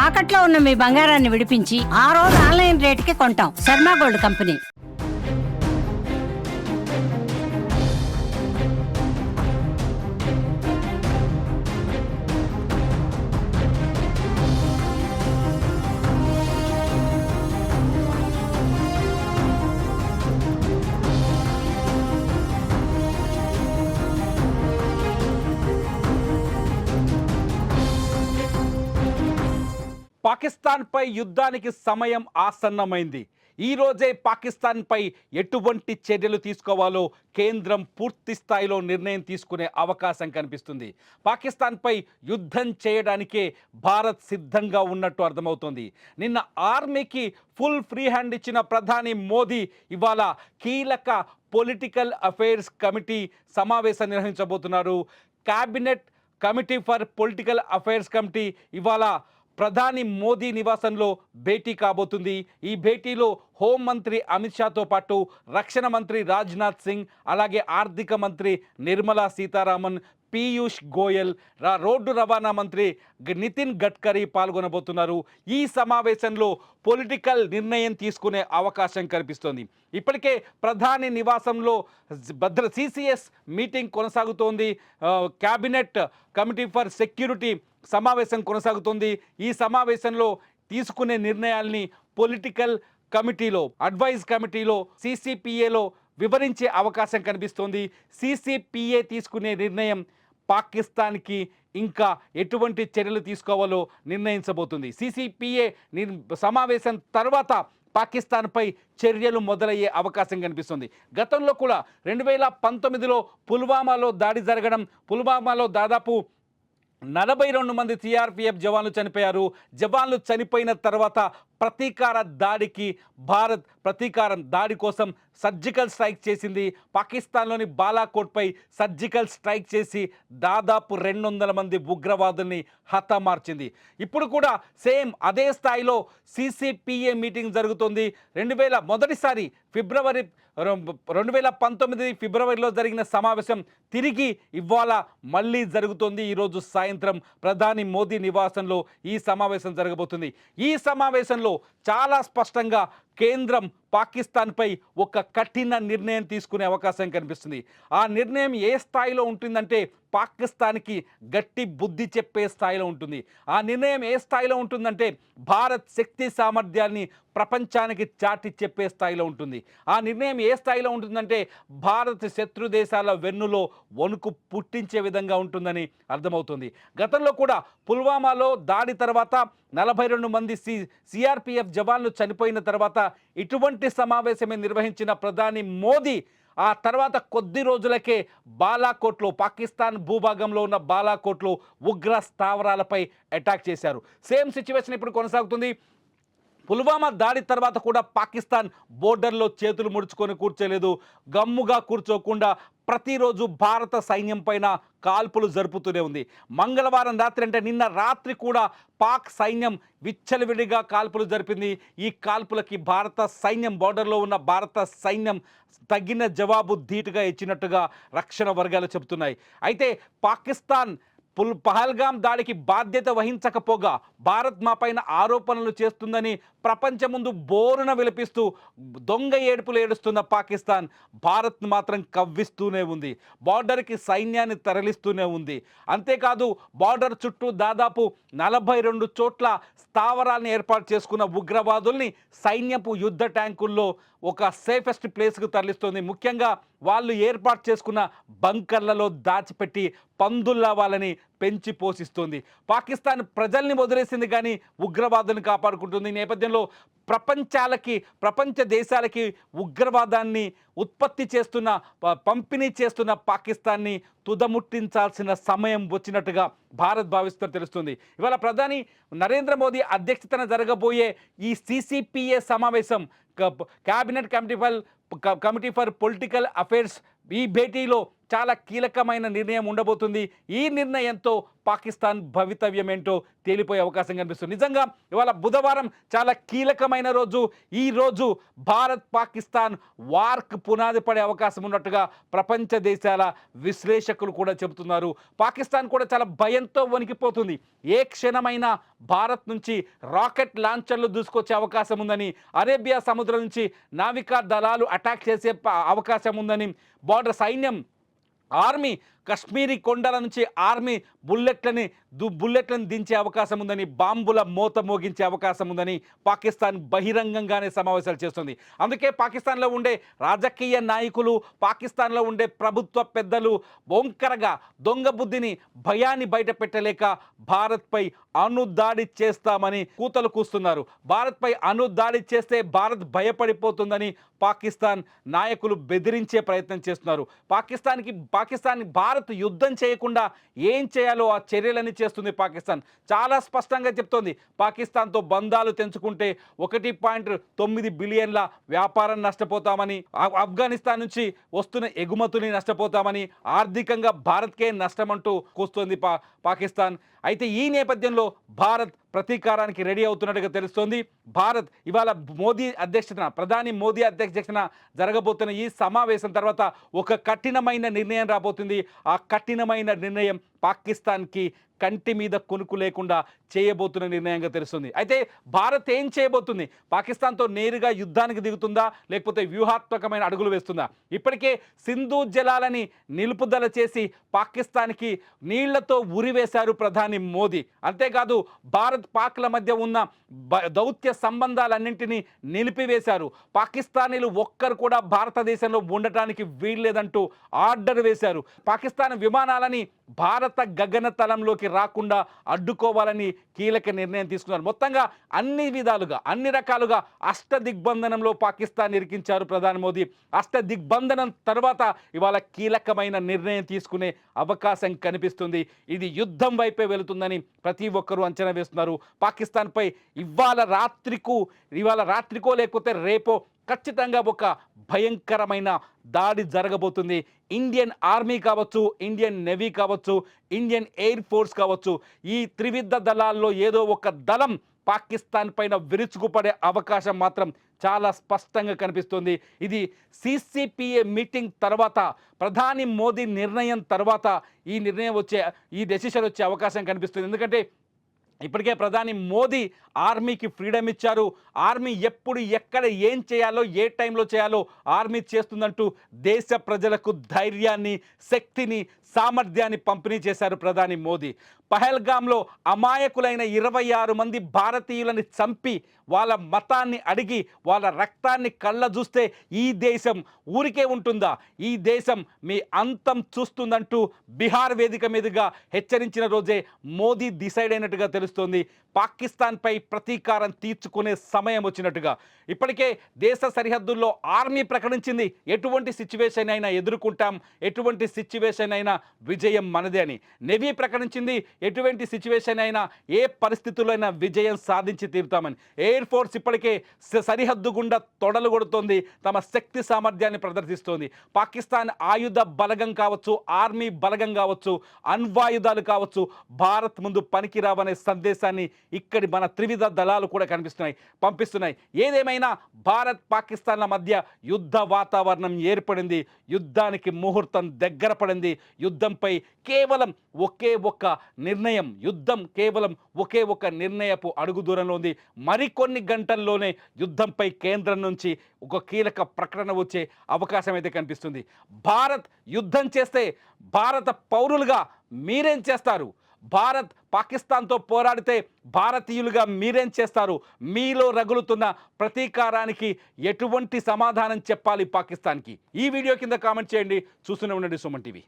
తాకట్లో ఉన్న మీ బంగారాన్ని విడిపించి ఆ రోజు ఆన్లైన్ రేటుకి కొంటాం. Sharma gold company. పాకిస్తాన్పై యుద్ధానికి సమయం ఆసన్నమైంది. ఈ రోజే పాకిస్తాన్పై ఎటువంటి చర్యలు తీసుకోవాలో కేంద్రం పూర్తి స్థాయిలో నిర్ణయం తీసుకునే అవకాశం కనిపిస్తుంది. పాకిస్తాన్పై యుద్ధం చేయడానికే భారత్ సిద్ధంగా ఉన్నట్టు అర్థమవుతోంది. నిన్న ఆర్మీకి ఫుల్ ఫ్రీ హ్యాండ్ ఇచ్చిన ప్రధాని మోదీ ఇవాళ కీలక పొలిటికల్ అఫైర్స్ కమిటీ సమావేశం నిర్వహించబోతున్నారు. Cabinet committee for political affairs committee ఇవాళ ప్రధాని మోదీ నివాసంలో భేటీ కాబోతుంది. ఈ భేటీలో హోంమంత్రి అమిత్ షాతో పాటు రక్షణ మంత్రి రాజ్నాథ్ సింగ్, అలాగే ఆర్థిక మంత్రి నిర్మలా సీతారామన్, పీయూష్ గోయల్, రోడ్డు రవాణా మంత్రి నితిన్ గడ్కరీ పాల్గొనబోతున్నారు. ఈ సమావేశంలో పొలిటికల్ నిర్ణయం తీసుకునే అవకాశం కనిపిస్తోంది. ఇప్పటికే ప్రధాని నివాసంలో సిసిఎస్ మీటింగ్ కొనసాగుతోంది. క్యాబినెట్ కమిటీ ఫర్ సెక్యూరిటీ సమావేశం కొనసాగుతుంది. ఈ సమావేశంలో తీసుకునే నిర్ణయాల్ని పొలిటికల్ కమిటీలో, అడ్వైజ్ కమిటీలో, సిసిపిఏలో వివరించే అవకాశం కనిపిస్తోంది. సిసిపిఏ తీసుకునే నిర్ణయం పాకిస్తాన్కి ఇంకా ఎటువంటి చర్యలు తీసుకోవాలో నిర్ణయించబోతుంది. సిసిపిఏ సమావేశం తర్వాత పాకిస్తాన్పై చర్యలు మొదలయ్యే అవకాశం కనిపిస్తుంది. గతంలో కూడా 2019లో పుల్వామాలో దాడి జరగడం, పుల్వామాలో దాదాపు 42 మంది సిఆర్పిఎఫ్ జవాన్లు చనిపోయారు. జవాన్లు చనిపోయిన తర్వాత ప్రతీకార దాడికి భారత్ ప్రతీకారం దాడి కోసం సర్జికల్ స్ట్రైక్ చేసింది. పాకిస్తాన్లోని బాలాకోట్పై సర్జికల్ స్ట్రైక్ చేసి దాదాపు 200 మంది ఉగ్రవాదుల్ని హతమార్చింది. ఇప్పుడు కూడా సేమ్ అదే స్థాయిలో సిసిపిఏ మీటింగ్ జరుగుతుంది. మొదటిసారి 2019 ఫిబ్రవరిలో జరిగిన సమావేశం తిరిగి ఇవాళ మళ్ళీ జరుగుతుంది. ఈరోజు సాయంత్రం ప్రధాని మోదీ నివాసంలో ఈ సమావేశం జరగబోతుంది. ఈ సమావేశంలో చాలా స్పష్టంగా కేంద్రం పాకిస్తాన్పై ఒక కఠిన నిర్ణయం తీసుకునే అవకాశం కనిపిస్తుంది. ఆ నిర్ణయం ఏ స్థాయిలో ఉంటుందంటే పాకిస్తాన్కి గట్టి బుద్ధి చెప్పే స్థాయిలో ఉంటుంది. ఆ నిర్ణయం ఏ స్థాయిలో ఉంటుందంటే భారత్ శక్తి సామర్థ్యాన్ని ప్రపంచానికి చాటి చెప్పే స్థాయిలో ఉంటుంది. ఆ నిర్ణయం ఏ స్థాయిలో ఉంటుందంటే భారత్ శత్రు దేశాల వెన్నులో వణుకు పుట్టించే విధంగా ఉంటుందని అర్థమవుతుంది. గతంలో కూడా పుల్వామాలో దాడి తర్వాత 42 మంది సిఆర్పిఎఫ్ జవాన్లు చనిపోయిన తర్వాత ఇటువంటి సమావేశమే నిర్వహించిన ప్రధాని మోదీ ఆ తర్వాత కొద్ది రోజులకే బాలాకోట్లో, పాకిస్తాన్ భూభాగంలో ఉన్న బాలాకోట్లో ఉగ్ర స్థావరాలపై అటాక్ చేశారు. సేమ్ సిచ్యువేషన్ ఇప్పుడు కొనసాగుతుంది. పుల్వామా దాడి తర్వాత కూడా పాకిస్తాన్ బోర్డర్లో చేతులు ముడుచుకొని కూర్చోలేదు. గమ్ముగా కూర్చోకుండా ప్రతిరోజు భారత సైన్యం పైన కాల్పులు జరుపుతూనే ఉంది. మంగళవారం రాత్రి అంటే నిన్న రాత్రి కూడా పాక్ సైన్యం విచ్చలవిడిగా కాల్పులు జరిపింది. ఈ కాల్పులకి భారత సైన్యం, బోర్డర్లో ఉన్న భారత సైన్యం తగిన జవాబు ధీటుగా ఇచ్చినట్టుగా రక్షణ వర్గాలు చెబుతున్నాయి. అయితే పాకిస్తాన్ పహల్గాం దాడికి బాధ్యత వహించకపోగా భారత్ మా పైన ఆరోపణలు చేస్తుందని ప్రపంచం ముందు బోరున విలపిస్తూ దొంగ ఏడుపులు ఏడుస్తున్న పాకిస్తాన్ భారత్ మాత్రం కవ్విస్తూనే ఉంది. బార్డర్కి సైన్యాన్ని తరలిస్తూనే ఉంది. అంతేకాదు బార్డర్ చుట్టూ దాదాపు 42 చోట్ల స్థావరాలను ఏర్పాటు చేసుకున్న ఉగ్రవాదుల్ని సైన్యపు యుద్ధ ట్యాంకుల్లో ఒక సేఫెస్ట్ ప్లేస్కు తరలిస్తుంది. ముఖ్యంగా వాళ్ళు ఏర్పాటు చేసుకున్న బంకర్లలో దాచిపెట్టి పందుల్లా వాళ్ళని పెంచి పోషిస్తుంది. పాకిస్తాన్ ప్రజల్ని వదిలేసింది కానీ ఉగ్రవాదులను కాపాడుకుంటుంది. ఈ నేపథ్యంలో ప్రపంచ దేశాలకి ఉగ్రవాదాన్ని ఉత్పత్తి చేస్తున్న, పంపిణీ చేస్తున్న పాకిస్తాన్ని తుదముట్టించాల్సిన సమయం వచ్చినట్టుగా భారత్ భావిస్తూ తెలుస్తుంది. ఇవాళ ప్రధాని నరేంద్ర మోదీ అధ్యక్షతన జరగబోయే ఈ సిసిపిఏ సమావేశం, cabinet committee for political affairs, ఈ భేటీలో చాలా కీలకమైన నిర్ణయం ఉండబోతుంది. ఈ నిర్ణయంతో పాకిస్తాన్ భవితవ్యం ఏంటో తేలిపోయే అవకాశం కనిపిస్తుంది. నిజంగా ఇవాళ బుధవారం చాలా కీలకమైన రోజు. ఈ రోజు భారత్ పాకిస్తాన్ వార్క్ పునాది పడే అవకాశం ఉన్నట్టుగా ప్రపంచ దేశాల విశ్లేషకులు కూడా చెబుతున్నారు. పాకిస్తాన్ కూడా చాలా భయంతో వణికిపోతుంది. ఏ క్షణమైనా భారత్ నుంచి రాకెట్ లాంచర్లు దూసుకొచ్చే అవకాశం ఉందని, అరేబియా సముద్రం నుంచి నావికా దళాలు అటాక్ చేసే అవకాశం ఉందని, బార్డర్ సైన్యం ఆర్మీ కశ్మీరీ కొండల నుంచి ఆర్మీ బుల్లెట్లను దించే అవకాశం ఉందని, బాంబుల మోత మోగించే అవకాశం ఉందని పాకిస్తాన్ బహిరంగంగానే సమావేశాలు చేస్తుంది. అందుకే పాకిస్తాన్లో ఉండే రాజకీయ నాయకులు, పాకిస్తాన్లో ఉండే ప్రభుత్వ పెద్దలు బొంకరగా దొంగ బుద్ధిని, భయాన్ని బయట పెట్టలేక భారత్పై అణుదాడి చేస్తామని కూతలు కూస్తున్నారు. భారత్పై అణుదాడి చేస్తే భారత్ భయపడిపోతుందని పాకిస్తాన్ నాయకులు బెదిరించే ప్రయత్నం చేస్తున్నారు. పాకిస్తాన్ భారత్ యుద్ధం చేయకుండా ఏం చేయాలో ఆ చర్యలని చేస్తుంది పాకిస్తాన్. చాలా స్పష్టంగా చెప్తోంది, పాకిస్తాన్తో బంధాలు తెంచుకుంటే 1.9 బిలియన్ల వ్యాపారం నష్టపోతామని, ఆఫ్ఘనిస్తాన్ నుంచి వస్తున్న ఎగుమతుని నష్టపోతామని, ఆర్థికంగా భారత్కే నష్టమంటూ కూస్తోంది పాకిస్తాన్. అయితే ఈ నేపథ్యంలో భారత్ ప్రతీకారానికి రెడీ అవుతున్నట్టుగా తెలుస్తోంది. భారత్ ఇవాళ ప్రధాని మోదీ అధ్యక్షతన జరగబోతున్న ఈ సమావేశం తర్వాత ఒక కఠినమైన నిర్ణయం రాబోతుంది. ఆ కఠినమైన నిర్ణయం పాకిస్తాన్కి కంటి మీద కొనుక్కు లేకుండా చేయబోతున్న నిర్ణయంగా తెలుస్తుంది. అయితే భారత్ ఏం చేయబోతుంది? పాకిస్తాన్తో నేరుగా యుద్ధానికి దిగుతుందా, లేకపోతే వ్యూహాత్మకమైన అడుగులు వేస్తుందా? ఇప్పటికే సింధు జలాలని నిలుపుదల చేసి పాకిస్తాన్కి నీళ్లతో ఉరివేశారు ప్రధాని మోదీ. అంతేకాదు భారత్ పాక్ల మధ్య ఉన్న దౌత్య సంబంధాలన్నింటినీ నిలిపివేశారు. పాకిస్తానీలు ఒక్కరు కూడా భారతదేశంలో ఉండటానికి వీల్లేదంటూ ఆర్డర్ వేశారు. పాకిస్తాన్ విమానాలని భారత గగనతలంలోకి రాకుండా అడ్డుకోవాలని కీలక నిర్ణయం తీసుకున్నారు. మొత్తంగా అన్ని విధాలుగా, అన్ని రకాలుగా అష్టదిగ్బంధనంలో పాకిస్తాన్ ఇరికించారు ప్రధాని మోదీ. అష్టదిగ్బంధనం తర్వాత ఇవాళ కీలకమైన నిర్ణయం తీసుకునే అవకాశం కనిపిస్తుంది. ఇది యుద్ధం వైపే వెళుతుందని ప్రతి ఒక్కరూ అంచనా వేస్తున్నారు. పాకిస్తాన్పై ఇవాళ రాత్రికో లేకపోతే రేపో ఖచ్చితంగా ఒక భయంకరమైన దాడి జరగబోతుంది. ఇండియన్ ఆర్మీ కావచ్చు, ఇండియన్ నేవీ కావచ్చు, ఇండియన్ ఎయిర్ ఫోర్స్ కావచ్చు, ఈ త్రివిధ దళాల్లో ఏదో ఒక దళం పాకిస్తాన్ పైన విరుచుకుపడే అవకాశం మాత్రం చాలా స్పష్టంగా కనిపిస్తుంది. ఇది సిసిపిఏ మీటింగ్ తర్వాత, ప్రధాని మోదీ నిర్ణయం తర్వాత ఈ డెసిషన్ వచ్చే అవకాశం కనిపిస్తుంది. ఎందుకంటే ఇప్పటికే ప్రధాని మోదీ ఆర్మీకి ఫ్రీడమ్ ఇచ్చారు. ఆర్మీ ఎప్పుడు ఎక్కడ ఏం చేయాలో, ఏ టైంలో చేయాలో ఆర్మీ చేస్తుందంటూ దేశ ప్రజలకు ధైర్యాన్ని, శక్తిని, సామర్థ్యాన్ని పంపిణీ చేశారు ప్రధాని మోదీ. పహల్గామ్లో అమాయకులైన 26 మంది భారతీయులని చంపి వాళ్ళ మతాన్ని అడిగి వాళ్ళ రక్తాన్ని కళ్ళ చూస్తే ఈ దేశం ఊరికే ఉంటుందా? ఈ దేశం మీ అంతం చూస్తుందంటూ బీహార్ వేదిక మీదుగా హెచ్చరించిన రోజే మోదీ డిసైడ్ అయినట్టుగా తెలుస్తోంది. పాకిస్తాన్పై ప్రతీకారం తీర్చుకునే సమయం వచ్చినట్టుగా. ఇప్పటికే దేశ సరిహద్దుల్లో ఆర్మీ ప్రకటించింది, ఎటువంటి సిచ్యువేషన్ అయినా ఎదుర్కొంటాం, ఎటువంటి సిచ్యువేషన్ అయినా విజయం మనదే అని. నేవీ ప్రకటించింది, ఎటువంటి సిచ్యువేషన్ అయినా, ఏ పరిస్థితుల్లో అయినా విజయం సాధించి తీరుతామని. ఎయిర్ ఫోర్స్ ఇప్పటికే సరిహద్దు గుండా తొడలు కొడుతోంది, తమ శక్తి సామర్థ్యాన్ని ప్రదర్శిస్తోంది. పాకిస్తాన్ ఆయుధ బలగం కావచ్చు, ఆర్మీ బలగం కావచ్చు, అణ్వాయుధాలు కావచ్చు, భారత్ ముందు పనికిరావనే సందేశాన్ని ఇక్కడి మన త్రివిధ దళాలు కూడా పంపిస్తున్నాయి. ఏదేమైనా భారత్ పాకిస్తాన్ల మధ్య యుద్ధ వాతావరణం ఏర్పడింది. యుద్ధానికి ముహూర్తం దగ్గర పడింది. యుద్ధంపై కేవలం ఒకే ఒక నిర్ణయపు అడుగు దూరంలో ఉంది. మరికొన్ని గంటల్లోనే యుద్ధంపై కేంద్రం నుంచి ఒక కీలక ప్రకటన వచ్చే అవకాశం అయితే కనిపిస్తుంది. భారత్ యుద్ధం చేస్తే భారత పౌరులుగా మీరేం చేస్తారు? భారత్ పాకిస్తాన్తో పోరాడితే భారతీయులుగా మీరేం చేస్తారు? మీలో రగులుతున్న ప్రతీకారానికి ఎటువంటి సమాధానం చెప్పాలి పాకిస్తాన్కి? ఈ వీడియో కింద కామెంట్ చేయండి. చూస్తూనే ఉండండి సుమన్ టీవీ.